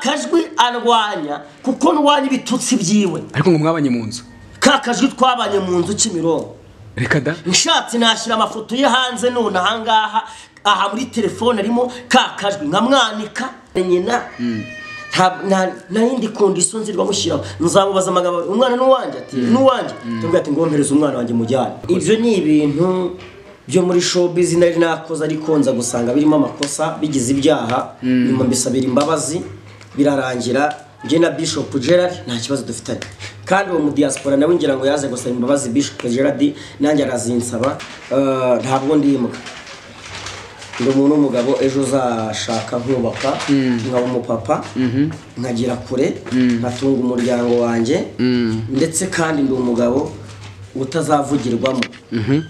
kajwi arwanya kuko ndwanya ibitutsi byiwe. Ariko ngo mwabanye mu nzu. Kakajwi twabanye mu nzu Kimironko. Reka da. Nshatse nashyira amafoto ye hanze none ahangaha aha muri telefone arimo kakajwi nkamwanika nyina. Na yindi condition nzirwa mushyiraho nzamubaza amagabo umwana n'uwanje ati n'uwanje tubwira ati ngompereza umwana wanje mujyane. Ibyo ni ibintu byo muri showbiz nari nakoze ariko nza gusanga birimo amakosa bigize ibyaha nyuma mbisabira imbabazi birarangira. Je na Bishop Gerard nta kibazo dufitanye kandi uwo mu diaspora nawe ngira ngo yaze gusaba imbabazi Bishop Gerard nanjye arazinsaba. Ntabwo ndimuka ndi umuntu w'umugabo ejo uzashaka nkubaka nkaba umupapa nkagira kure nkatunga umuryango wanjye ndetse kandi ndi umugabo utazavugirwamo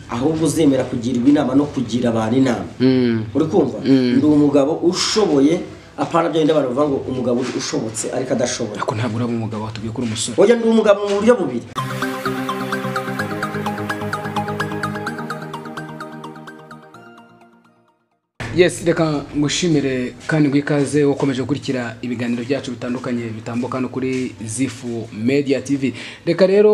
ahubwo uzemera kugirwa inama no kugira abantu inama. Uri kumva ndi umugabo ushoboye apana byo ndabara bavuga ngo umugabo ushobotse ariko adashobora. Ariko ntabwo uraba umugabo watubwiye ko uri umusore. Oya ndi umugabo mu buryo bubiri. Yes, reka ngushimire kandi gwikaze ukomeje gukurikira ibiganiro byacu bitandukanye bitambuka no kuri Zifu Media TV. Reka rero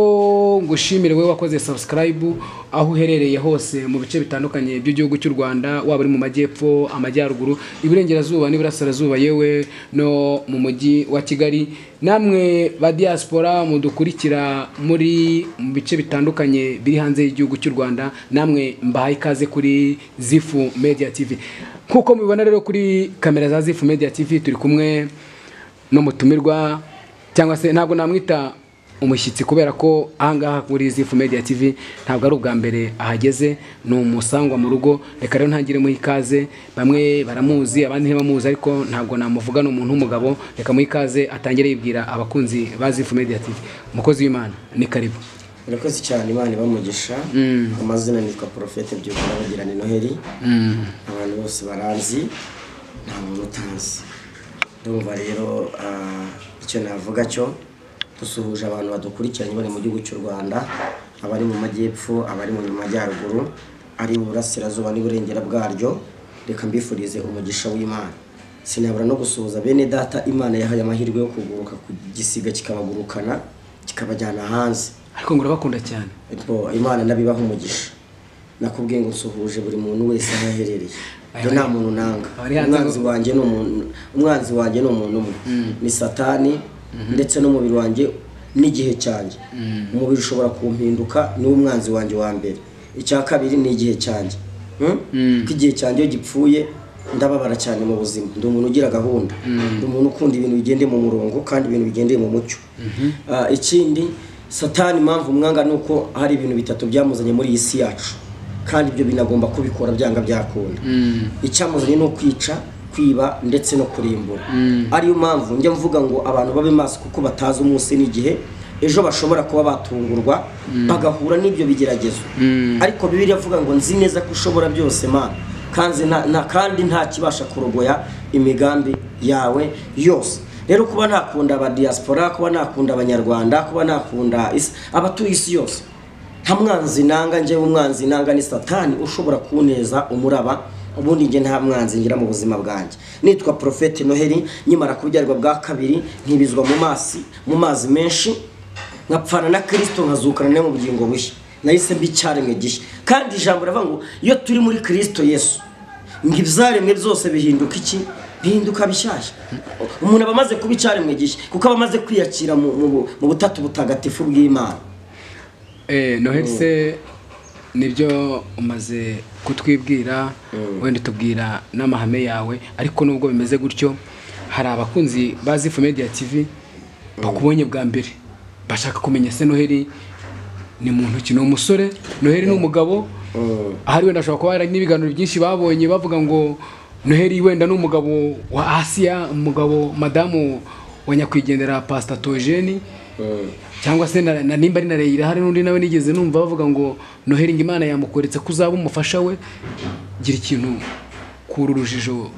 ngushimire wewe wakoze subscribe aho uherereye hose mu bice bitandukanye by'igihugu cy'u Rwanda, waba uri mu majyepfo, amajyaruguru, iburengerazuba n'iburasirazuba, yewe no mu mujyi wa Kigali. Namwe ba diaspora mudukurikira muri mu bice bitandukanye biri hanze y'igihugu cy'u Rwanda, namwe mbahaye ikaze kuri Zifu Media TV. Kuko mubibona rero kuri kamera za Zifu Media TV turi kumwe no mutumirwa cyangwa se ntabwo namwita umushyitsi kubera ko ahangaha kuri Zifu Media TV ntabwo ari ubwa mbere ahageze, ni umusangwa mu rugo. Reka rero ntangire mu ikaze, bamwe baramuzi abandi ntibamuzi ariko ntabwo namuvuga no umuntu w'umugabo. Reka mu ikaze atangire yibwira abakunzi ba Zifu Media TV. Umukozi w'Imana ni karibu. Urakoze cyane Imana ibamugisha. Amazina nitwa Prophete Byukuri Bagirana Noheli. Abantu bose baranzi nta muntu utanzi. Ndumva rero icyo navuga cyo dusuhuje abantu badukurikiranye bari mu gihugu cy'u Rwanda, abari mu majyepfo, abari mu majyaruguru, ari mu burasirazuba n'iburengera bwaryo. Reka mbifurize umugisha w'Imana. Sinabura no gusuhuza bene data Imana yahaye amahirwe yo kuguruka ku gisiga kikabagurukana kikabajyana hanze. Ariko ngo urabakunda cyane. Imana nabibaho umugisha. Nakubwiye ngo nsuhuje buri muntu wese ahaherereye. Nta muntu nanga. Umwanzi wanjye no umuntu umwe. Ni Satani ndetse no mubiri wanjye n'igihe cyanjye. Umubiri ushobora kumpinduka ni umwanzi wanjye wa mbere. Icya kabiri ni igihe cyanjye. Igihe cyanjye iyo gipfuye ndababara cyane mu buzima. Ndi umuntu ugira gahunda. Ndi umuntu ukunda ibintu bigende mu murongo kandi ibintu bigendeye mu mucyo. Ikindi Satani impamvu mwanga nuko hari ibintu bitatu byamuzanye muri iyi si yacu kandi ibyo binagomba kubikora byanga byakunda. Icyamuzanye no kwica, kwiba ndetse no kurimbura. Ariyo mpamvu njya mvuga ngo abantu babe maso kuko batazi umunsi n'igihe ejo bashobora kuba batungurwa bagahura n'ibyo bigeragezo. Ariko Bibiliya avuga ngo nzi neza ko ushobora byose Mana kandi nta kibasha kurogoya imigambi yawe yose. Rero kuba nakunda aba diaspora, kuba nakunda abanyarwanda, kuba nakunda abatuye isi yose, nta mwanzi nanga. Nje umwanzi nanga ni Satani ushobora kuneza umuraba. Ubundi nge nta mwanzi ngira mu buzima bwanjye. Nitwa Prophete Noheli, nyimara kubyarwa bwa kabiri nkibizwa mu mazi menshi, nkapfana na Kristo nkazukana nawe mu bugingo bushya. Nahise mbicyaremwe gishya. Kandi ijambo ravuga ngo iyo turi muri Kristo Yesu ngo ibyaremwe byose bihinduka iki? Bihinduka bishyashya. Umuntu abamaze kubicyaremwe gishya kuko abamaze kwiyakira mu butatu butagatifu bw'Imana. Noheli se nibyo umaze kutwibwira, wenda tubwira n'amahame yawe, ariko nubwo bimeze gutyo hari abakunzi ba Zifu Media TV bakubonye bwa mbere bashaka kumenya se Noheli ni muntu ki? Ni umusore? Noheli ni umugabo? Ahari wenda ashobora kuba hari n'ibiganiro byinshi babonye bavuga ngo Noheli wenda n'umugabo wa Asia, umugabo madamu wa nyakwigendera Pastor Tojeni, cyangwa se na nimba ari na Leila. Hari n'undi nawe nigeze numva bavuga ngo Noheli ngo Imana yamukoretse kuzaba umufasha we. Gira ikintu kuri urujijo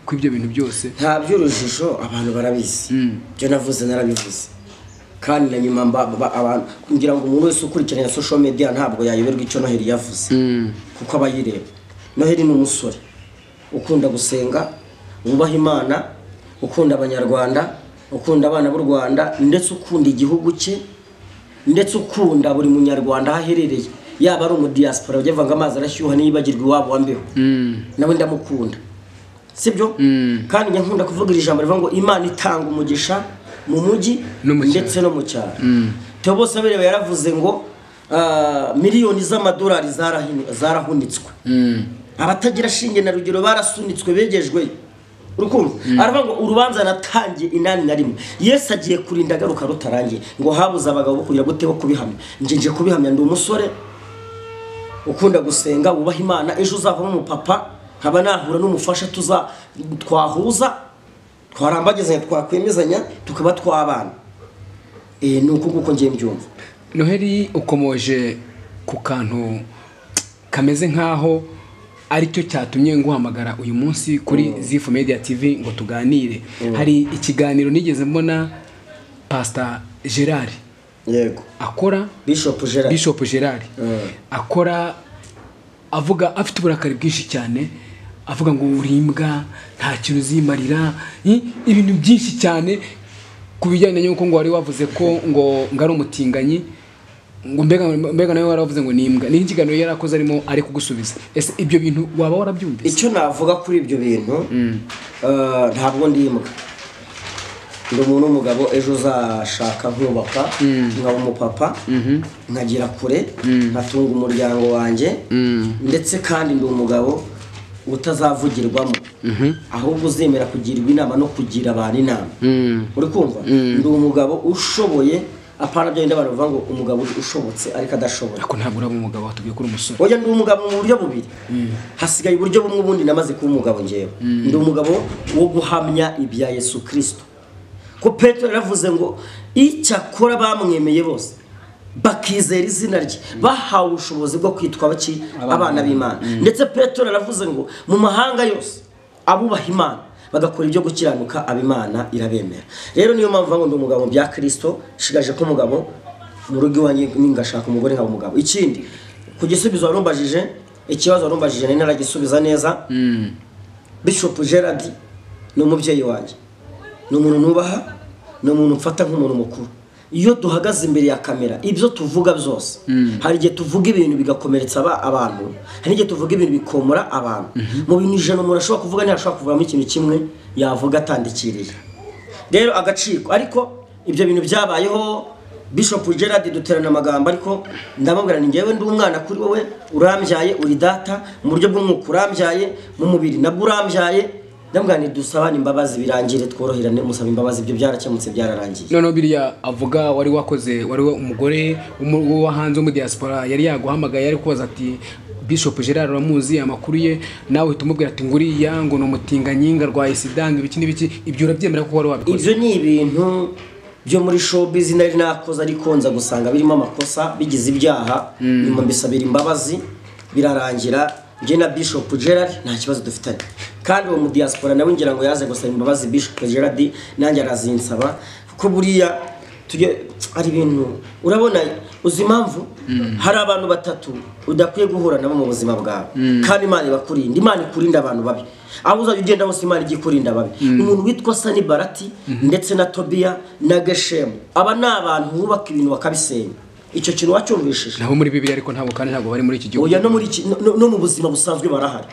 kw'ibyo bintu byose. Nta by'urujijo, abantu barabizi. Byo navuze narabivuze. Kandi na nyuma abantu ngira ngo umuntu wese ukurikirana social media ntabwo yayoberwa icyo Noheli yavuze kuko abayireba. Noheli ni umusore ukunda gusenga, wubaha Imana, ukunda abanyarwanda, ukunda abana b'u Rwanda ndetse ukunda igihugu cye ndetse ukunda buri munyarwanda aherereye yaba ari umudiaspora ujyavanga amazi arashyuha niyibagirwa iwabo wambeho nawe ndamukunda sibyo kandi njya nkunda kuvuga iri jambo rivuga ngo Imana itanga umugisha mu mujyi ndetse no mu cyaro Theo Bosebabireba yaravuze ngo miliyoni z'amadolari zarahunitswe abatagira shinge na rugero barasunitswe begejwe urukundo aravuga ngo urubanza natangiye 8 Yesu agiye kurinda garuka rutarangiye ngo habuze abagabo bo kugira gutebo kubihamya nje kubihamya ndi umusore ukunda gusenga ubaha Imana ejo uzavamo umupapa nkaba nahura n'umufasha twahuza twarambagezanya twakwemezanya tukaba twabana nuko guko ngiye mbyumva Noheli ukomoje ku kantu kameze nkaho aricyo cyatumye nguhamagara uyu munsi kuri Zifu Media TV ngo tuganire hari ikiganiro nigeze mbona Pastor Gerard yego akora Bishop Gerard akora avuga afite uburakari bwinshi cyane avuga ngo urimbwa nta kintu uzimarira ibintu byinshi cyane kubijyanye n'uko ngo wari wavuze ko ngo ngari umutinganyi ngo mbega nawe waravuze ngo nimbwa ni ikiganiro yarakoze arimo ari kugusubiza ese ibyo bintu waba warabyumvise icyo navuga kuri ibyo bintu ntabwo ndimbwa ndi umuntu w'umugabo ejo uzashaka nkubaka nkaba umupapa nkagira kure nkatunga umuryango wanjye ndetse kandi ndi umugabo utazavugirwamo ahubwo uzemera kugirwa inama no kugira abantu inama uri kumva ndi umugabo ushoboye apana byo ndabara bavuga ngo umugabo ushobotse ariko adashobora ariko ntabwo uraba umugabo watubwiye kuri umusore oya ndi umugabo mu buryo bubiri hasigaye uburyo bumwe ubundi namaze kuba umugabo ngewe ndi umugabo wo guhamya ibya Yesu Kristo ko Petero yaravuze ngo icyakora bamwemeye bose bakizera izina rye bahawe ubushobozi bwo kwitwa baki abana b'Imana ndetse Petero yaravuze ngo mu mahanga yose abubaha Imana bagakora ibyo gukiranuka ab'Imana irabemera rero niyo mpamvu ngo ndi umugabo bya Kristo shigaje ko umugabo mu rugo iwanjye ningashaka umugore nkaba umugabo ikindi kugisubizo warumbajije ikibazo warumbajije nari naragisubiza neza Bishop Gerard ni umubyeyi wanjye ni umuntu nubaha ni umuntu mfata nk'umuntu mukuru iyo duhagaze imbere ya kamera ibyo tuvuga byose hari igihe tuvuga ibintu bigakomeretsa abantu hari igihe tuvuga ibintu bikomora abantu mu bintu ijana umuntu ashobora kuvuga ntashobora kuvamo ikintu kimwe yavuga atandikiriye rero agaciro ariko ibyo bintu byabayeho Bishop Gerard duterana amagambo ariko ndamubwira ni ngewe ndi umwana kuri wowe urambyaye uri data mu buryo bw'umwuka urambyaye mu mubiri nabwo urambyaye ndamugani dusabana imbabazi birangire tworoherane musaba imbabazi ibyo byarakemutse byararangiye none biriya avuga wari wakoze wari umugore wa hanze mu diaspora yari yaguhamagaye ari kubaza ati Bishop Gerard ramuzi amakuru ye nawe tumubwira ati nguriya ngo no mutinganyinga rwaye sidanga ibiki n'ibiki ibyo urabyemera ko wari wabikoze ibyo ni ibintu byo muri showbiz nari nakoze ariko nza gusanga birimo amakosa bigize ibyaha nyuma mbisabira imbabazi birarangira nje na Bishop Gerard nta kibazo dufitanye kandi uwo mu diaspora nawe ngira ngo yaze gusaba imbabazi Bishop Gerard nanjye arazinsaba kuko buriya tujye ari ibintu urabona uzi impamvu hari abantu batatu udakwiye guhura nabo mu buzima bwawe kandi Imana ibakurinda Imana ikurinda abantu babi aho uzajya ugenda hose Imana igikurinda babi umuntu witwa Sani Barati ndetse na Tobia na Geshemu aba ni abantu bubaka ibintu bakabisenya icyo kintu wacyumvishije naho muri Bibiliya ariko ntabwo bari muri iki gihugu oya no mu buzima busanzwe barahari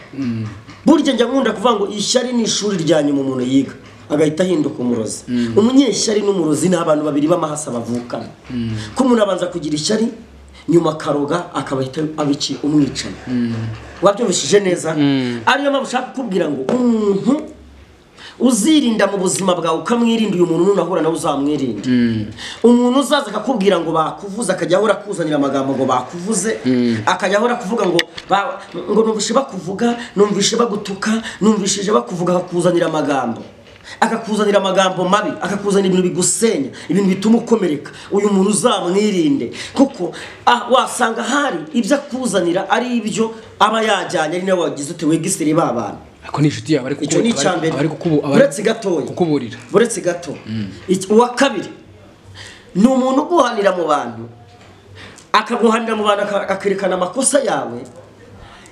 burya njya nkunda kuvuga ngo ishyari ni ishuri rya nyuma umuntu yiga agahita ahinduka umurozi umunyeshyari n'umurozi ni abantu babiri b'amahasa bavukana ko umuntu abanza kugira ishyari nyuma karoga akabahita abiki umwicana wabyumvishije neza ariyo mpamvu ushaka kukubwira ngo umuntu uzirinda mu buzima bwawe ukamwirinda uyu muntu nunahura nawe uzamwirinda umuntu uzaza akakubwira ngo bakuvuze akajya ahora kuzanira amagambo ngo bakuvuze akajya ahora kuvuga ngo numvishe bakuvuga numvishe bagutuka numvishije bakuvuga akakuzanira amagambo mabi akakuzanira ibintu bigusenya ibintu bituma ukomereka uyu muntu uzamwirinde kuko wasanga hari ibyo akuzanira ari ibyo aba yajyanye ari nawe wagize uti wegisire babana ako ni inshuti yawe ariko icyo ni icyambere buretse gatoya kukuburira buretse gato uwa kabiri ni umuntu uguhanira mu bantu akaguhanira mu bantu akerekana amakosa yawe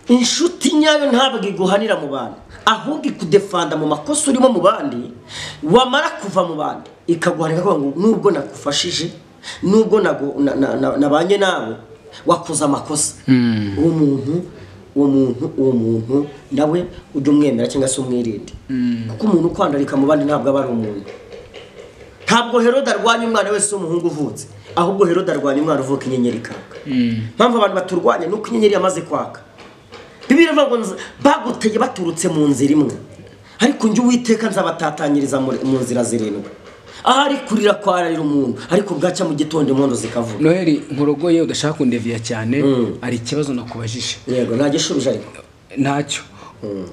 inshuti nyayo ntabwo iguhanira mu bandi, ahubwo ikudefanda mu makosa urimo mu bandi, wamara kuva mu bandi ikaguhanira ngo nubwo nakufashije, nubwo nabanye nawe wakoze amakosa. uwo muntu nawe ujye umwemera cyangwa se umwirinde, kuko umuntu ukwandarika mu bandi ntabwo aba ari umuntu. Ntabwo Herode arwanya umwana wese w'umuhungu uvutse, ahubwo Herode arwanya umwana uvuka inyenyeri ikaka. Mpamvu abantu baturwanya nuko inyenyeri yamaze kwaka. Bibiliya ivuga ngo baguteye baturutse mu nzira imwe, ariko njye Uwiteka nzabatatanyiriza mu nzira zirindwi. Ahari kurira kwararira umuntu, ariko bwaca mu gitondo impundu zikavuga. Noheli nkurogoye udashaka kundeviya cyane, ari ikibazo nakubajije. Yego nagishubije ariko ntacyo.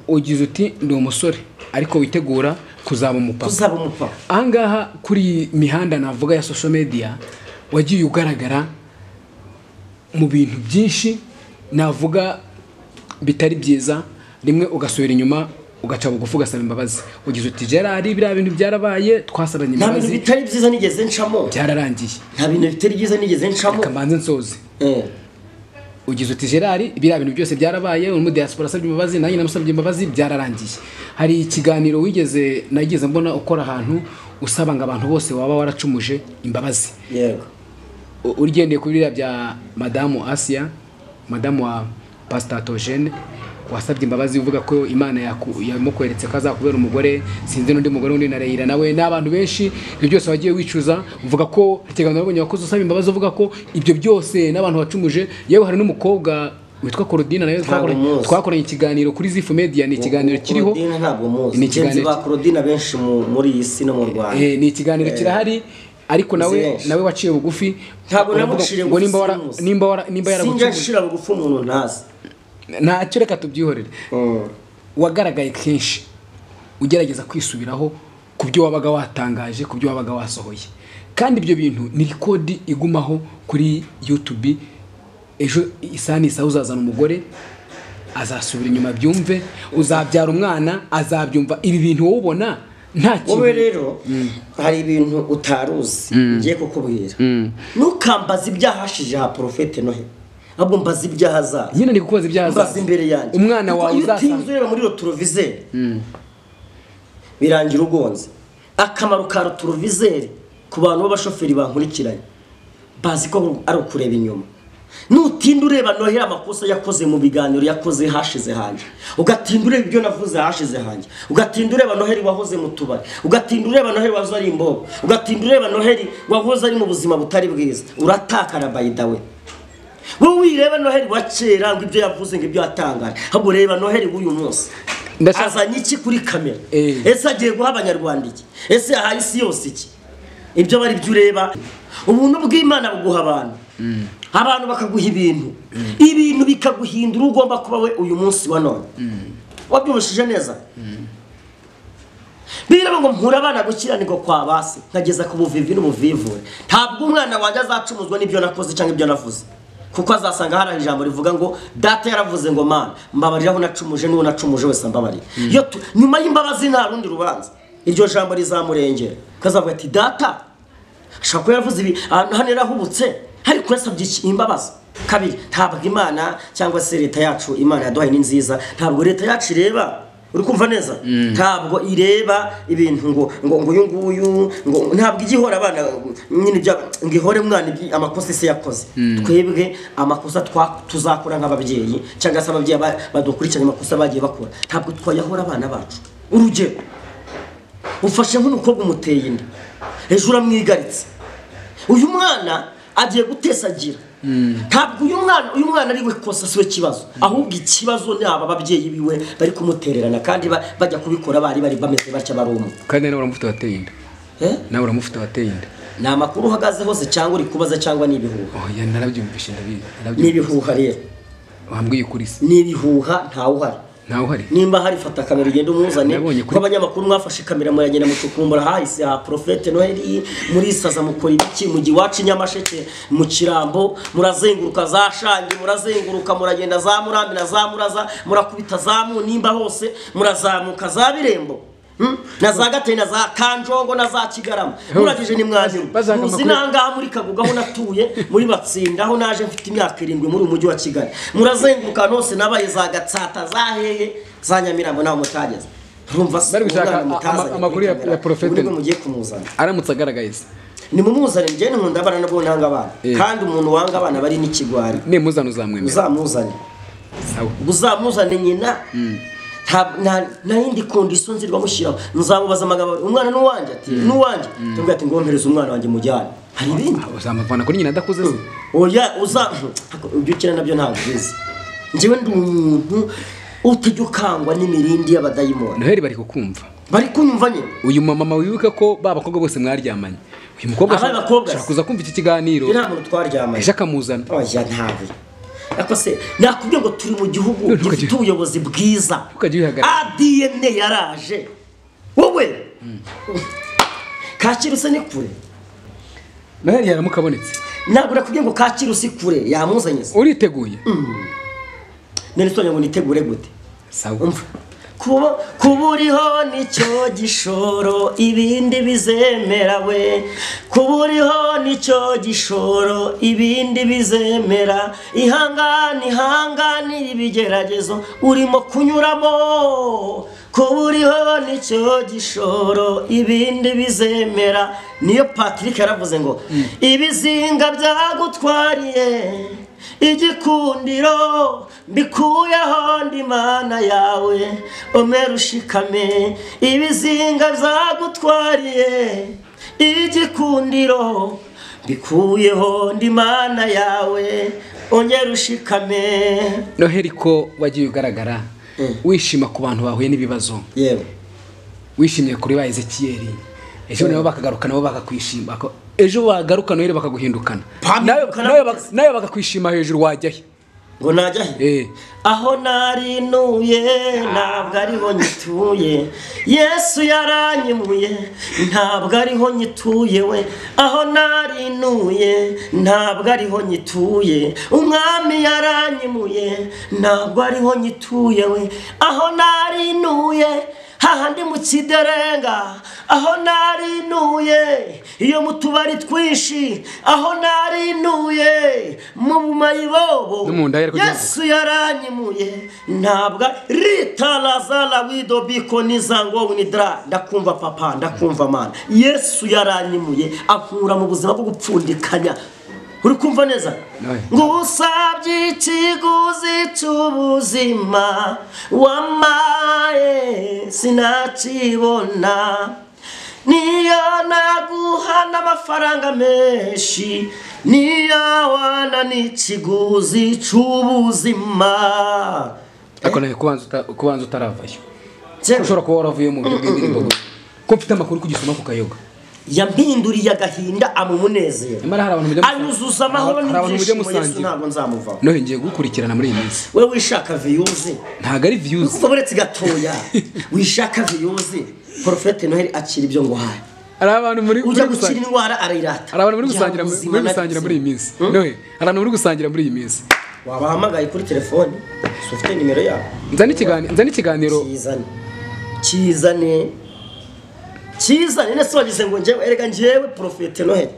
Ugize uti ndi umusore ariko witegura kuzaba umupapa. Ahangaha kuri mihanda navuga ya social media wagiye ugaragara mu bintu byinshi navuga bitari byiza, rimwe ugasubira inyuma ugaca bugufi ugasaba imbabazi. Ugize uti Gerard biriya bintu byarabaye twasabanye imbabazi. Nta bintu bitari byiza nigeze ncamo. Byararangiye. Nta bintu bitari byiza nigeze ncamo. Kamanze nsoze. Ugize uti Gerard biriya bintu byose byarabaye, mu diaspora asabye imbabazi, nanjye namusabye imbabazi, byararangiye. Hari ikiganiro nageze mbona ukora ahantu usaba ngo abantu bose waba waracumuje imbabazi. Yego. Urigendeye kuri biriya bya Madamu Asia, Madamu wa Pastor Togene, wasabye imbabazi uvuga ko Imana yamukweretse ko azakubera umugore, sinzi n'undi mugore undi nareyira nawe n'abantu benshi. Ibyo byose wagiye wicuza, uvuga ko ikiganiro nabonye wakoze usaba imbabazi, uvuga ko ibyo byose n'abantu wacumuje. Yewe hari n'umukobwa witwa Claudine nawe twakoranye ikiganiro kuri Zifu Media. Ni ikiganiro kiriho. Claudine ntabwo muzi. Ni ikiganiro ba Claudine benshi muri iyi si no mu Rwanda. Ni ikiganiro kirahari, ariko nawe waciye bugufi. Ntabwo namucire ngo nimba yaragucira sinjashira bugufi umuntu ntazi. Ntacyo reka tubyihorere. Wagaragaye kenshi ugerageza kwisubiraho ku byo wabaga watangaje, ku byo wabaga wasohoye, kandi ibyo bintu ni record igumaho kuri YouTube. Ejo isa uzazana umugore azasubira inyuma byumve, uzabyara umwana azabyumva. Ibi bintu wowe ubona nta kintu. Wowe rero hari ibintu utaruzi ngiye kukubwira. Nukambaza ibyahashije ha Prophet Noheli, ahubwo mbaza ibyahazaza. Nyine ndi kukubaza ibyahazaza. Mbaza imbere yanjye. Umwana wawe uzasanga muri retroviseur. Birangira ugonze. Akamaro ka retroviseur ku bantu b'abashoferi bankurikiranye, bazi ko ari ukureba inyuma. Nutinda ureba Noheli amakosa yakoze mu biganiro yakoze hashize hanje, ugatinda ureba ibyo navuze hashize hanje, ugatinda ureba Noheli wahoze mu tubari, ugatinda ureba Noheli wazo ari imbogo, ugatinda ureba Noheli wahoze ari mu buzima butari bwiza, uratakara by the way. Wowe wireba Noheli wacera ngo ibyo yavuze ngo ibyo yatangaje, ahubwo reba Noheli uyu munsi azanye iki kuri kamera. Ese agiye guha abanyarwanda iki? Ese yahaye isi yose iki? Ibyo bari byo ureba. Ubuntu bw'Imana buguha abantu, abantu bakaguha ibintu bikaguhindura ugomba kuba we uyu munsi wa none. Wabyumvishije neza? Biraba ngo mpura abana gukiranirwa kwa base nkageza ku buvivi n'ubuvivure. Ntabwo umwana wanjye azacumuzwa n'ibyo nakoze cyangwa ibyo navuze, kuko azasanga hari ijambo rivuga ngo data yaravuze ngo Mana mbabariraho nacumuje n'uwo nacumuje wese mbabarira. Iyo nyuma y'imbabazi nta rundi rubanza, iryo jambo rizamurengera, kazavuga ati data ashaka yaravuze ibi hano yarahubutse, ariko yasabye imbabazi. Kabiri, ntabwo Imana cyangwa se leta yacu Imana yaduhaye ni nziza. Ntabwo leta yacu ireba, uri kumva neza? Ntabwo ireba ibintu ngo uyu nguyu ngo ntabwo igihora abana nyine ngihore mwana amakosa se yakoze. Twebwe amakosa tuzakora nk'ababyeyi cyangwa se ababyeyi badukurikiranye amakosa bagiye bakora, ntabwo twayahora abana bacu. Urugero, ufashe nk'umukobwa umuteye inda, ejo uramwigaritse, uyu mwana agiye gutesagira. Ntabwo uyu mwana ari we kosa siwe kibazo, ahubwo ikibazo ni aba babyeyi biwe bari kumutererana kandi bajya kubikora bari bameze batya barumwe. Kandi nawe uramufite wateye inda. Nawe uramufite wateye inda. Ni amakuru uhagaze hose cyangwa uri kubaza cyangwa ni ibihuha? Ya narabyumvishe ndabizi. Ni ibihuha rero. Wambwiye ukuri se. Ni ibihuha ntawe uhari. Nimba hari fata kamera ugenda umuzane, ko abanyamakuru mwafashe kamera muragenda mucukumbura hahise ha Prophet Noheli muri saza mukora iki mu giwacu Nyamasheke mu Kirambo, murazenguruka za Shangi, murazenguruka muragenda za Murambi na za Muraza, murakubita za Nimba hose, murazamuka za Birembo, na za Gateye na za Kanjongo na za Kigarama muragije ni mwanyu muzi nangaha muri Kaguga aho natuye muri Batsinda aho naje mfite imyaka 7 muri umujyi wa Kigali murazenguruka hose nabaye za Gatsata za hehe za Nyamirambo naho mutageze urumva bari gushaka amakuru ya Prophete mugiye kumuzana aramutse agaragaye ni mumuzane njye nkunda abana nabo nanga abana kandi umuntu wanga abana bari n'ikigwari ne muzana uzamwemera uzamuzane sawa uzamuzane nyina na yindi condition nzirwa mushyiraho nzamubaza amagabo umwana n'uwanje ati n'uwanje tubwira ati ngompereza umwana wanje mujyane hari ibindi uzamuvana kuri nyina adakuze se oya ubyukira nabyo ntabwo bizi njyewe ndi umuntu utajyukangwa n'imirindi y'abadayimoni Noheli bari kukumva bari kunyumva nyine uyu mama wibuka ko babakobwa bose mwaryamanye uyu mukobwa ashaka kuza kumva iki kiganiro nta muntu twaryamanye ejo akamuzana oya ntabwo ako se nakubwiye ngo turi mu gihugu gifite ubuyobozi bwiza ADN yaraje wowe Kacyiru se ni kure Noheli yaramukabonetse ntabwo nakubwiye ngo Kacyiru si kure yamuzanye se uriteguye none sonye ngo nitegure gute sawa kuba uriho nicyo gishoro ibindi bizemera we kuba uriho nicyo gishoro ibindi bizemera ihangane ibigeragezo urimo kunyuramo kuba uriho nicyo gishoro ibindi bizemera niyo Patrick yaravuze ngo ibizinga byagutwariye igikundiro mbikuyeho ndi mana yawe omera ushikame ibizinga byagutwariye igikundiro mbikuyeho ndi mana yawe ongera ushikame Noheli ko wagiye ugaragara wishima ku bantu bahuye n'ibibazo yewe wishimye kuri ba Ezekiyeli ejo nabo bakagaruka nabo bakakwishima ejo bagaruka Noheli bakaguhindukana nayo bakakwishima hejuru wajyahe ngo najyahe aho narinuye ntabwo ariho nyituye Yesu yaranyimuye ntabwo ariho nyituye we aho narinuye ntabwo ariho nyituye umwami yaranyimuye ntabwo ariho nyituye we aho narinuye hahandi mu kiderenga aho narinuye iyo mu tubari twinshi aho narinuye mu bumayibobo Yesu yaranyimuye ntabwo ritalazala wido biko nizango winidra ndakumva papa ndakumva mana Yesu yaranyimuye akura mu buzima bwo gupfundikanya uri kumva neza ngo usabye ikiguzi cy'ubuzima wamaye sinakibona niyo naguha n'amafaranga menshi niyo wana n'ikiguzi cy'ubuzima ariko nawe kubanza utaravayo ushobora kuba waravuye mu buryo bw'indirimbo ko mfite amakuru kugisoma ku kayoga yampinduriye agahinda amumunezero anyuzuza amahoro n'ibishimo Yesu ntabwo nzamuvaho nohe ngiye gukurikirana muri iyi minsi wewe wishaka views ntago ari views kuko buretse gatoya wishaka views Prophete Noheli akira ibyo ngo haye ari abantu muri gusukira indwara arayirata ari abantu muri gusangira muri iyi minsi nohe ari abantu muri gusangira muri iyi minsi wabahamagaye kuri telefone ufite nimero yabo nzani ikiganiro kizane nese wagize ngo njyewe erega njyewe Prophete Noheli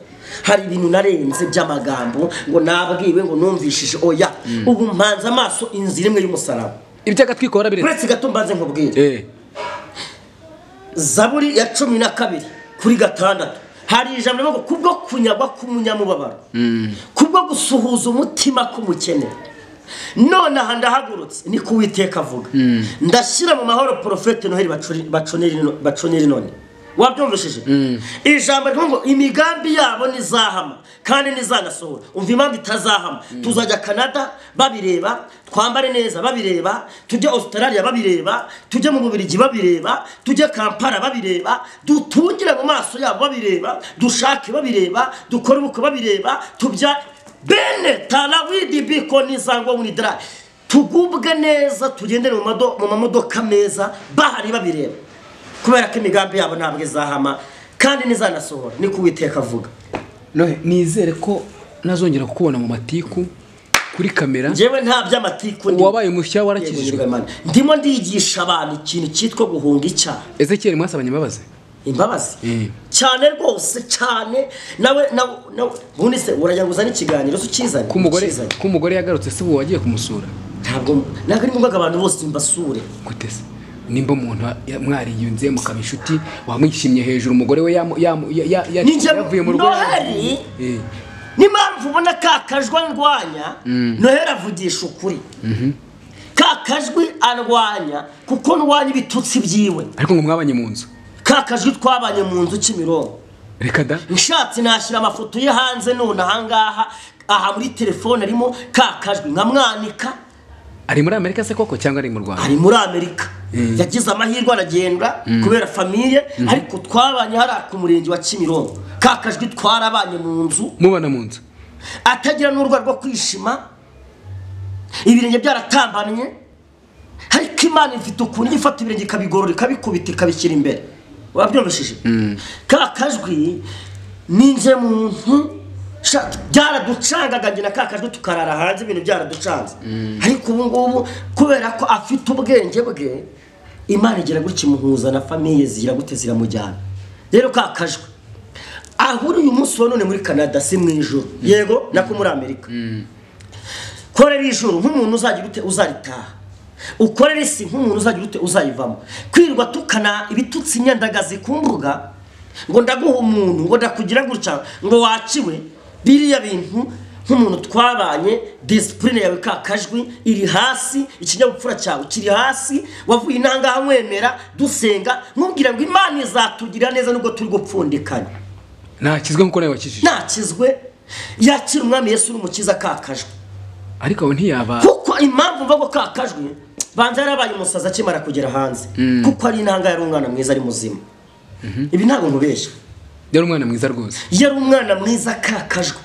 hari ibintu narenze by'amagambo ngo nabwiwe ngo numvishije oya ubu mpanze amaso inzira imwe y'umusaraba ibyaga twikora biretse uretse gato mbanze nkubwire Zaburi ya 12 kuri 6 hari ijambo rivuga kubwo kunyagwa k'umunyamubabaro kubwo gusuhuza umutima k'umukene none aha ndahagurutse ni kuwiteka avuga ndashyira mu mahoro Prophete Noheli baconera none wabyumvishije ijambo rivuga ngo imigambi yabo nizahama kandi nizanasohora umva impamvu itazahama tuzajya Canada babireba twambare neza babireba tujye Australia babireba tujye mu Bubiligi babireba tujye Kampala babireba dutungire mu maso yabo babireba dushake babireba dukore ubuko babireba tubya bene tarawidi biko nizango unidra tugubwe neza tugendere mu mamodoka meza bahari babireba kubera ko imigambi yabo ntabwo izahama kandi nizanasohora ni kuwiteka avuga nohe nizere ko nazongera kukubona mu matiku kuri kamera njyewe nta by'amatiku wabaye mushya warakijijwe ndimo ndigisha abantu ikintu cyitwa guhunga icyaha. Ezekiel mwasabanye imbabazi cyane rwose cyane nawe ubundi se urayanguza n'ikiganiro ukizanye k'umugore yagarutse se ubu wagiye kumusura ntabwo ari ngombwa abantu bose mbasure gute se nimba umuntu mwariyunze mukaba inshuti wamwishimye hejuru umugore we yavuye mu Noheli n'impamvu ubona kakajwi ndwanya Noheli avugisha ukuri kakajwi arwanya kuko ndwanya ibitutsi byiwe ariko ngo mwabanye mu nzu kakajwi twabanye mu nzu Kimironko reka da nshatse nashyira amafoto ye hanze none ahangaha aha muri telefone arimo kakajwi nkamwanika. Ari muri Amerika se koko cyangwa ari mu Rwanda? Ari muri Amerika. Yagize amahirwe aragenda kubera famiye ariko twabanye hari ku murenge wa Kimironko kakajwi twarabanye mu nzu mubana mu nzu atagira n'urwa rwo kwishima ibirenge byaratambanye ariko Imana ifite ukuntu ifata ibirenge ikabigorora ikabikubita ikabishyira imbere wabyumvishije kakajwi ninje muntu byaraducangaga njye na kakajwi tukarara hanze ibintu byaraducanze ariko ubu ngubu kubera ko afite ubwenge bwe Imana igira gutya imuhuza na famiye zira gute ziramujyana rero kakajwi ahuri uyu munsi wa none muri Canada si mu ijuru yego nako muri Amerika korera ijuru nk'umuntu uzagira ute uzaritaha ukorera isi nk'umuntu uzagira ute uzayivamo kwirwa tukana ibitutsi nyandagazi ku mbuga ngo ndaguha umuntu ngo ndakugira gutya ngo waciwe biriya bintu nk'umuntu twabanye discipline yawe kakajwi iri hasi ikinyabupfura cyawe kiri hasi wavuye inanga mwemera dusenga nkubwira ngo Imana izatugira neza nubwo turi gupfundikanya nakizwe nkuko nawe wakijije nakizwe yakira umwami Yesu n'umukiza kakajwi ariko aho ntiyaba kuko impamvu mvago kakajwi banza yarabaye umusaza akimara kugera hanze kuko ari intanga yari umwana mwiza ari muzima ibi ntabwo nkubeshya yari umwana mwiza rwose yari umwana mwiza kakajwi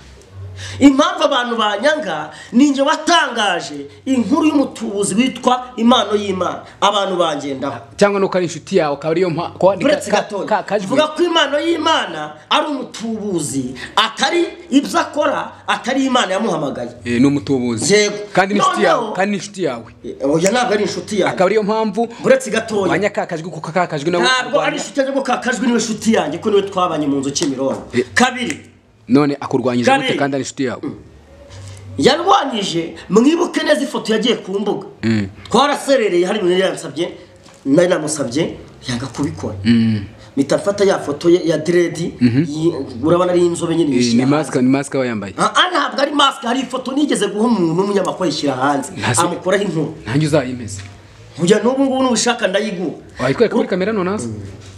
impamvu abantu banyanga ninjye watangaje inkuru y'umutubuzi witwa impano y'Imana abantu bangendaho cyangwa nuko ari inshuti yawe akaba ariyo kakajwi vuga ko impano y'Imana ari umutubuzi atari ibyo akora atari Imana yamuhamagaye ni umutubuzi kandi inshuti yawe kandi inshuti yawe oya ntabwo ari inshuti yawe akaba ariyo mpamvu buretse gatoya wanya kakajwi kuko kakajwi nawe ntabwo ari inshuti yanjye kakajwi niwe inshuti yanjye ko niwe twabanye mu nzu Kimironko kabiri none akurwanyije gute kandi ari inshuti yawe yarwanyije mwibuke neza ifoto yagiye ku mbuga twaraserereye hari ibintu yansabye nari namusabye yanga kubikora mitafata ya foto ya dread urabona ari inzobe nyine ni mask wayambaye ntabwo ari mask hari ifoto nigeze guha umuntu umunyamakuru yishyira hanze amukoraho inkuru nanjye uzayimeze kujya n'ubu ngubu n'ubishaka ndayiguha wayikwereka kuri kamera none hasi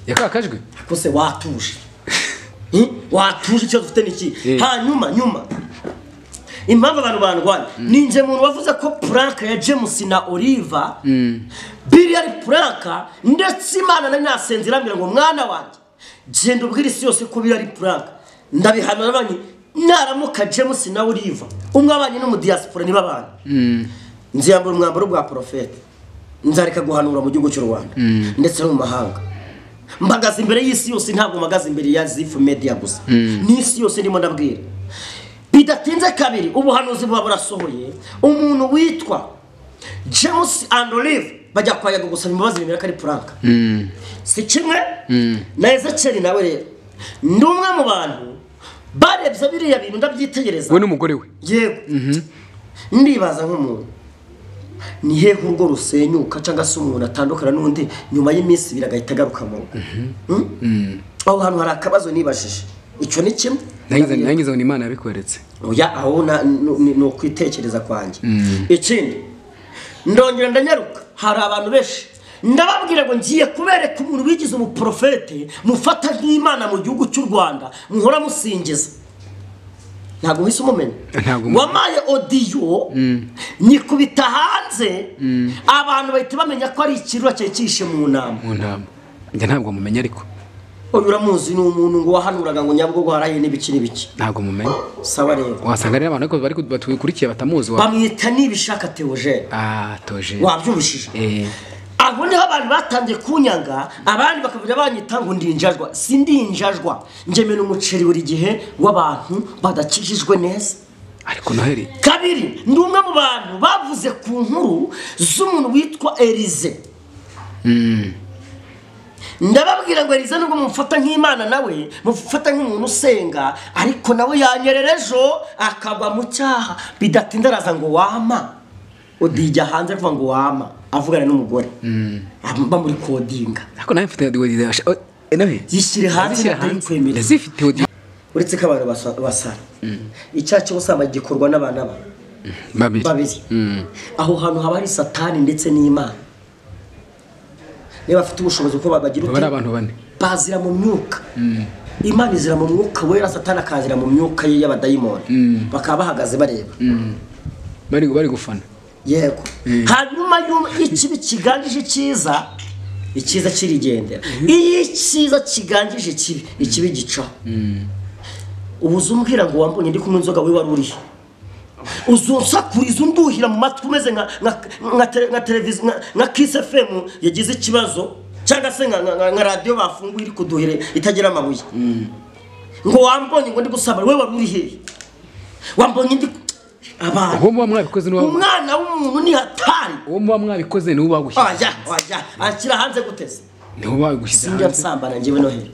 yakakajwe akose watuje watuje icyo dufite niki hanyuma impamvu abantu bandwanya ninje muntu wavuze ko pranka ya James na Oliva biri ari pranka ndetse Imana nari nasenzira mbira ngo mwana wanjye genda ubwira isi yose ko biri ari pranka ndabihanura abanye naramuka James na Oliva umwe abanye no mu diaspora niba abantu nziyambura umwambaro bwa profete nzareka guhanura mu gihugu cy'u Rwanda ndetse no mu mahanga mbagaze imbere y'isi yose ntabwo magaze imbere ya Zifu Media gusa n'isi yose ndimo ndabwira bidatinze kabiri ubuhanuzi buba burasohoye umuntu witwa James and Olive bajya kwayaga gusaba imbabazi bemera ko ari pranka si kimwe na Ezekiel nawe rero ndi umwe mu bantu barebye biriya bintu ndabyitegereza we n'umugore we yego ndibaza nk'umuntu ni hehe urwo rusenyuka cyangwa se umuntu atandukana n'undi nyuma y'iminsi biragahita agaruka mu aho hantu hari akabazo nibajije icyo ni kimwe nangize ngo Imana yabikweretse oya aho no kwitekereza kwanjye ikindi ndongera ndanyaruka hari abantu benshi ndababwira ngo ngiye kubereka umuntu wigize umuprofete mufata nk'Imana mu gihugu cy'u Rwanda muhora musingiza ntabwo wise umumenya wamaye audio nikubita hanze abantu bahita bamenya ko ari ikirura cye cyishe mu nama njye ntabwo mumenya ariko uramuzi n'umuntu ngo wahanuraga ngo nyabwo gwaraye n'ibiki ntabwo mumenya sawa rero wasanga ari abantu bari batwikurikiye batamuzi bamwita nibishaka Theogene Theogene wabyumvishije aho niho abantu batangiye kunyanga abandi bakavuga banyita ngo ndinjajwa sindinjajwa njemena umuceri buri gihe w'abantu badakijijwe neza ariko Noheli kabiri ndi umwe mu bantu bavuze ku nkuru z'umuntu witwa Elize ndababwira ngo Elize nubwo mufata nk'Imana nawe mufata nk'umuntu usenga ariko nawe yanyererejo akagwa mu cyaha bidatinda araza ngo wama udijya hanze kuva ngo wama avugana n'umugore amba muri kodinga ariko nawe mfite odi Noheli yishyire hanze ndayikwemera zifite odi uretse ko abantu basara icyaha cyo gusamba gikorwa n'abana babiri aho hantu haba hari Satani ndetse n'Imana niba bafite ubushobozi uko babagira uti abantu bane bazira mu myuka Imana izira mu mwuka wera Satani akazira mu myuka ye y'abadayimoni bakaba bahagaze bareba bari gufana yego hanyuma ikibi kiganjije icyiza kirigendera iyo icyiza kiganjije ikibi gicaho ubuzumbwira ngo wambonye ndi kumwe inzoga we wari urihe uzonsakuriza unduhira mu matwi umeze nka televiziyo nka Kiss FM yagize ikibazo cyangwa se nka radio bafunguye iri kuduhire itagira amabuye ngo wambonye ngo ndi gusaba we wari urihe wambonye ndi abantu uwo muba mwabikoze ni umwana w'umuntu ni hatari uwo muba mwabikoze ni ubagushyira akira hanze guteze ni ubagushyira sinjya nsambana ngewe Noheli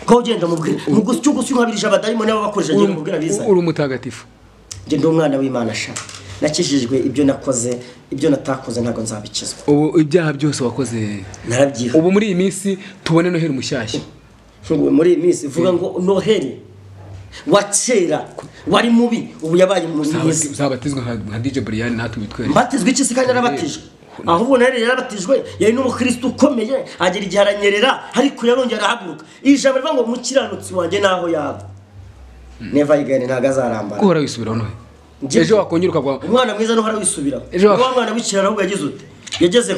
ko ugenda mubwira mugusyo nkabirije abadayimoni nabo bakoresha ngiye mubwira biza uri umutagatifu nge ndi umwana w'Imana sha nakijijwe ibyo nakoze ibyo natakoze ntago nzabikizwa ubu ibyaha byose wakoze narabyiha ubu muri iyi minsi tubone Noheli mushyashya muri iyi minsi vuga ngo Noheli wakera wari mubi ubu yabaye mu minsi uzabatizwa nka DJ Brian natwe bitwere batizwe iki se kandi narabatijwe ahubwo Noheli yarabatijwe yari n'umukristo ukomeye agera igihe aranyerera ariko yarongera arahaguruka ijambo rivuga ngo mukiranutsi wanjye naho yaba never again ntago azarambara guhora wisubiraho Noheli ejo wakongera ukagwa umwana mwiza nohora wisubiraho wa mwana w'ikirara ahubwo yagize ute yageze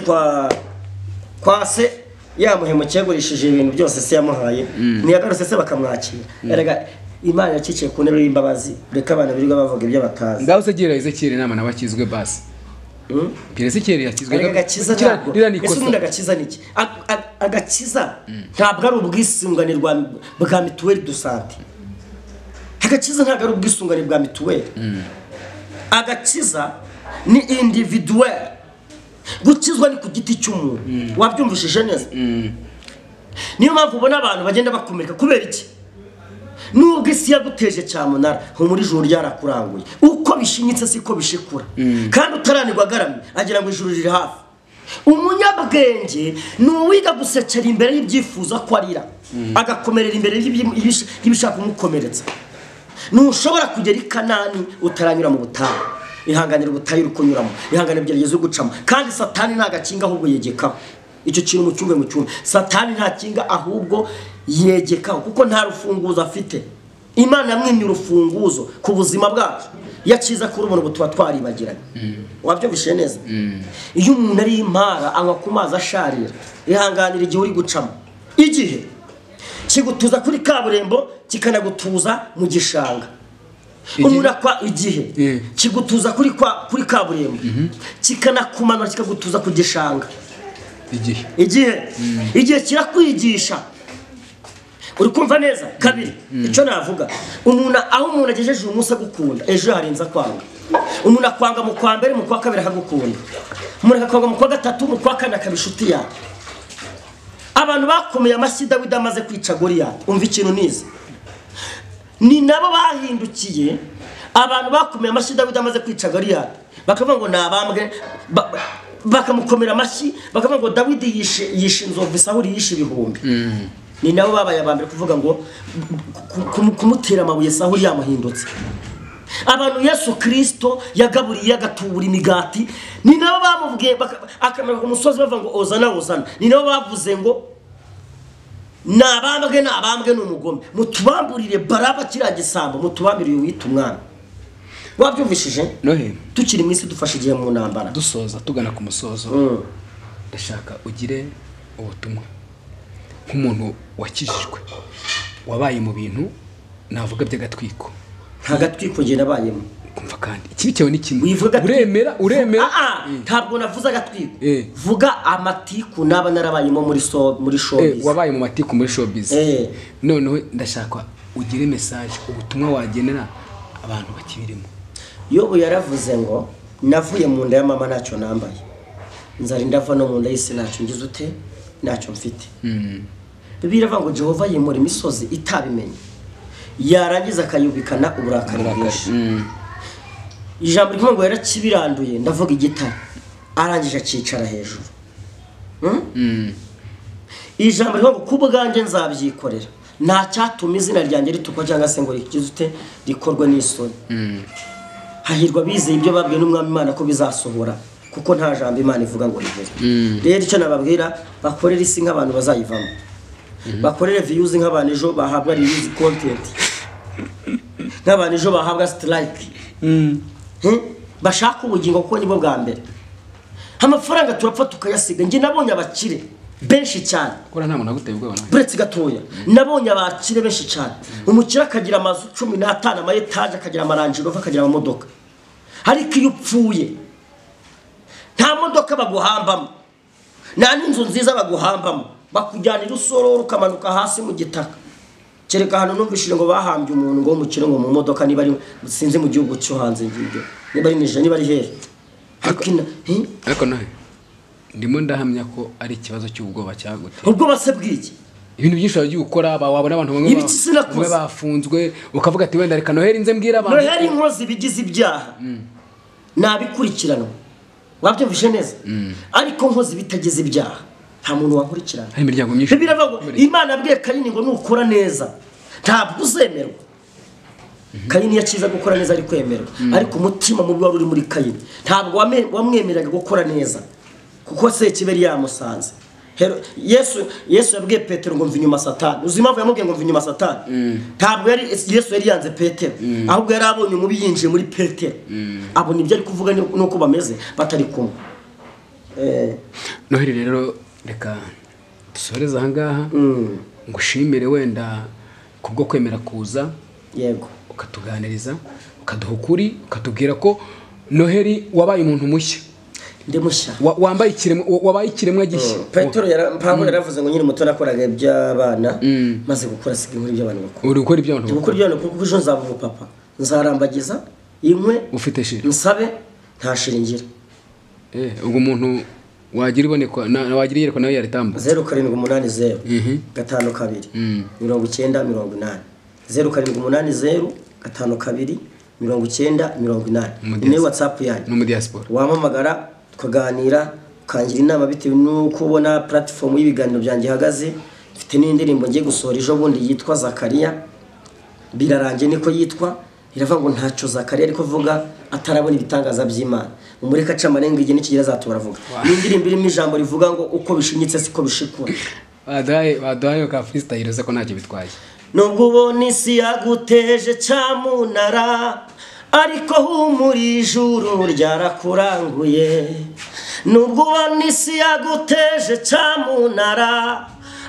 kwa se yamuhemukiye yagurishije ibintu byose se yamuhaye ntiyagarutse se bakamwakira erega Imana yacikiye ku ntebe y'imbabazi reka abana birirwa bavuga ibyo batazi ngaho se gira Ezekiel inama nabakizwe basi Ezekiel yakizwe agakiza ntabwo ese ubundi agakiza niki agakiza ntabwo ari ubwisungane bwa mituweli du sante agakiza ntabwo ari ubwisungane bwa mituweli agakiza ni individuel gukizwa ni ku giti cy'umuntu wabyumvishije neza niyo mpamvu ubona abantu bagenda bakomereka kubera iki nubwo isi yaguteje cyamunara muri ijuru ryarakuranguye uko bishinyitse siko bishikura kandi utaranirwa agaramye agira ngo ijuru riri hafi umunyabwenge ni uwiga gusekera imbere y'ibyifuzo ko arira agakomerera imbere y'ibishaka kumukomeretsa ntushobora kugera i Kanani utaranyura mu butayu ihanganira ubutayu uri kunyuramo ihanganira ibyerekezo gucamo kandi Satani ntagakinga ahubwo yegekaho icyo kintu mu cyumba Satani ntakinga ahubwo yegekaho kuko nta rufunguzo afite Imana yamwimye urufunguzo ku buzima bwacu yakiza kuri umuntu tuba twaribagiranye wabyumvise neza iyo umuntu ari impara anywa ku mazi asharira ihanganira igihe uri gucamo igihe kigutuza kuri kaburembo kikanagutuza mu gishanga umuntu akwa igihe kigutuza kuri kaburembo kikanakumanura kikagutuza ku gishanga igihe kirakwigisha uri kumva neza kabiri icyo navuga umuntu agejeje umunsi agukunda ejo yarenza kwanga umuntu akwanga mu kwa mbere mu kwa kabiri akagukunda umuntu akakwanga mu kwa gatatu mu kwa kane akaba inshuti yawe abantu bakomeye amashyi Dawidi amaze kwica Goliyati umva ikintu nize ni nabo bahindukiye abantu bakomeye amashyi Dawidi amaze kwica Goliyati bakavuga ngo nabambwe bakamukomera amashyi bakavuga ngo Dawidi yishe inzovu Sawuli yishe ibihumbi ni nabo babaye abambere kuvuga ngo kumutera amabuye Sawuli yamuhindutse abantu Yesu Kristo yagaburiye agatubura imigati ni nabo bamuvugiye akamera ku musozi bavuga ngo ozana ni nabo bavuze ngo nabambwe n'umugome mutubamburire Baraba kiriya gisambo mutubambiriye wita umwana wabyumvishije Noheli tukiri mu isi dufashe igihe mu ntambara dusoza tugana ku musozo ndashaka ugire ubutumwa nk'umuntu wakijijwe wabaye mu bintu navuga by'agatwiko nta gatwiko ngiye nabayemo kumva kandi ikibi cyawe ni kimwe uremera ntabwo navuze agatwiko vuga amatiku naba narabayemo muri showbiz wabaye mu matiku muri showbiz noneho ndashaka ugire message ubutumwa wagenera abantu bakibirimo Yobu yaravuze ngo navuye mu nda ya mama ntacyo nambaye, nzari ndava no mu nda y'isi ntacyo ngize ute, ntacyo mfite. Bibiliya iravuga ngo Jehova yimura imisozi itabimenye, yarangiza akayubikana uburakari bwinshi. Ijambo rivuga ngo yarakibiranduye, ndavuga igitare, arangije akicara hejuru. Ijambo rivuga ngo kubwanjye nzabyikorera, nta cyatuma izina ryanjye ritukwa cyangwa se ngo rikize ute rikorwe n'isoni. Hahirwa bizeye ibyo babwiye n'umwami Imana ko bizasohora, kuko nta jambo Imana ivuga ngo rihere. Rero icyo nababwira, bakorera isi nk'abantu bazayivamo, bakorere views nk'abantu ejo bahabwa release content, nk'abantu ejo bahabwa strike. Bashaka ubugingo kuko nibo bwa mbere. Amafaranga turapfa tukayasiga. Nge nabonye abakire benshi cyane, kora nta muntu aguteye ubwoba nawe. Buretse gatoya, nabonye abakire benshi cyane. Umukire akagira amazu 15 ama etage, akagira amaranjiro, akagira amamodoka. Ariko iyo upfuye nta modoka baguhambamo, nta n'inzu nziza baguhambamo, bakujyanira usororo ukamanuka hasi mu gitaka. Kereka hano numvishije ngo bahambye umuntu ngo umukire ngo mu modoka, niba ari sinze mu gihugu cyo hanze ngibyo, niba ari nije, niba ari hehe. Ariko nawe ndimo ndahamya ko ari ikibazo cy'ubwoba cyagute. Ubwoba se bw'iki? Ibintu byinshi wagiye ukora, wabona abantu bamwe bafunzwe, ukavuga ati wenda reka Noheli nze mbwira abantu. Noheli inkozi bigize ibyaha nabikurikirana, wabyumvishe neza. Ariko nkozi bitageze ibyaha nta muntu wankurikirana. Hari imiryango myinshi. Bibiliya iravuga ngo Imana yabwiye Kayini ngo nukora neza ntabwo uzemerwa. Kayini yakiza gukora neza ari kwemerwa, ariko umutima mubi wari uri muri Kayini ntabwo wamwemereraga gukora neza, kuko se kiberi yamusanze. Yesu yabwiye Petero ngo mva inyuma Satani. Uzima vuye yamubwiye ngo mva inyuma Satani. Ntabwo Yesu yari yanze Petero, ahubwo yari abonye umubi yinjiye muri Petero. Abona ibyo ari kuvuga nuko bameze batari kumwe. Noheli rero reka dusoreze aha ngaha, ngushimire wenda kubwo kwemera kuza, yego, ukatuganiriza, ukaduha ukuri, ukatubwira ko Noheli wabaye umuntu mushya. Ndi mushya, wabaye ikiremwa gishya. Petero yaravuze ngo nyine muto nakoraga iby'abana, maze gukora siga inkuru by'abantu bakuru. Uri gukora iby'abantu bakuru? Gukora iby'abantu kuko ejo nzaba umupapa, nzarambagiza inkwe ufite shira, nsabe ntashiringira. Ubwo umuntu wagira iboneko wagira yereko nawe yaritamba 0780 52 90 0780 52 90 ni WhatsApp yanyu. No mu diaspora wamamagara tukaganira, ukangira inama bitewe nuko ubona platform y'ibiganiro byanjye ihagaze. Mfite n'indirimbo ngiye gusohora ejo bundi yitwa Zakaria, birarangiye niko yitwa. Iravuga ngo ntacyo Zakaria ariko vuga atarabona ibitangaza by'Imana. Umureka camarenga igihe n'ikigera zatubara vuga. N'indirimbo irimo ijambo rivuga ngo uko bishinyitse siko bishikura. Badaye ka freestyle ze ko ntacyo bitwaye. Nubwo ubona isi yaguteje cyamunara, ariko humuri ijuru ryarakuranguye. Nubwo ubona isi yaguteje cyamunara,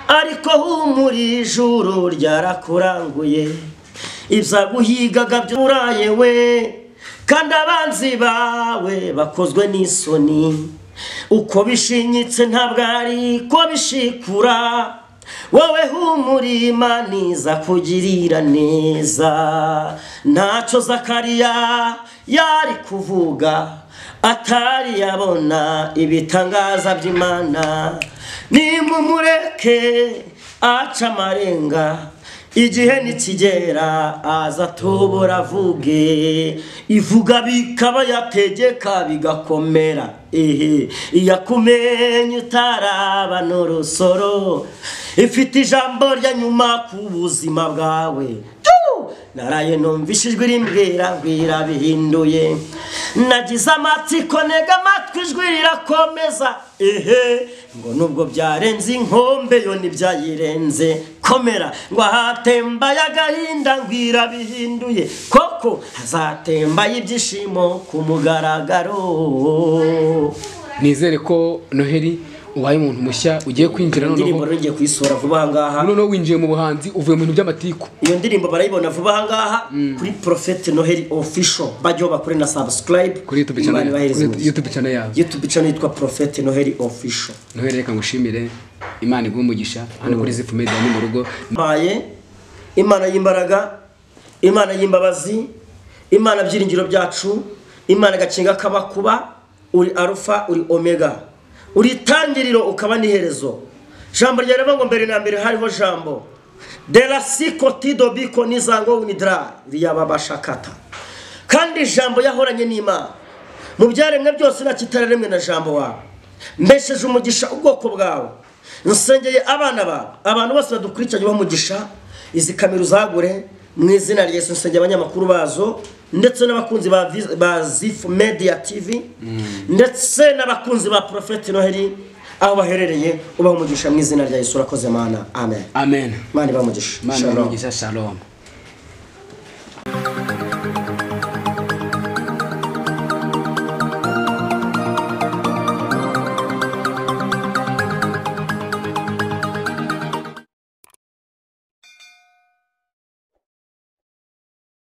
ariko humuri ijuru ryarakuranguye. Ibyaguhigaga byuraye we, kandi abanzi bawe bakozwe n'isoni. Uko bishinyitse ntabwo ari ko bishikura, wowe humuri Imana iza kugirira neza. Ntacyo Zakariya yari kuvuga atari yabona ibitangaza by'Imana. Nimumureke aca amarenga, igihe nikigera aza tubura avuge. Ivuga bikaba yategeka bigakomera. Iyakumenye utaraba n'urusoro, ifite ijambo rya nyuma ku buzima bwawe. Naraye numvishijwe rimbwira bihinduye, nagize amatsiko ntega amatwi ijwi rirakomeza. Ngo nubwo byarenze inkombe yo ntibyayirenze, komera ngo ahatemba y'agahinda ngwira bihinduye, koko hazatemba ibyishimo ku mugaragaro. Nizere ko Noheli ubaye umuntu mushya ugiye kwinjira noneho. Indirimbo ngiye kuyisura vuba aha ngaha. Noneho winjiye mu buhanzi uvuye mu bintu by'amatiku. Iyo ndirimbo barayibona vuba aha ngaha kuri Prophet Noheli official. Bajyo bakore na subscribe kuri YouTube channel yawe. YouTube channel yitwa Prophet Noheli official. Noheli reka ngushimire, Imana iguhe umugisha hano kuri Zifu Media ni mu rugo. Imana y'imbaraga, Imana y'imbabazi, Imana byiringiro byacu, Imana gakinga k'amakuba, uri Alpha uri Omega, uri tangiriro ukaba n'iherezo. Jambo ryawe ngo mbere na mbere hariho jambo. De la sikotido biko nizango unidra riyababashakata. Kandi jambo yahoranye n'Imana. Mu byaremwe byose na kitararemwe na jambo wawe. Mbesheje umugisha ubwoko bwawe. Nsengeye abana bawe. Abantu bose badukurikiranye bamugisha. Izi kamera uzagure mu izina rya Yesu. Nsengeye abanyamakuru bazo ndetse n'abakunzi ba Zifu Media TV ndetse n'abakunzi ba Prophet Noheli aho baherereye ubaho umugisha mu izina rya Yesu. Urakoze Mana. Amen. Amen. Mana ibamugisha. Mana ibamugisha. Shalom.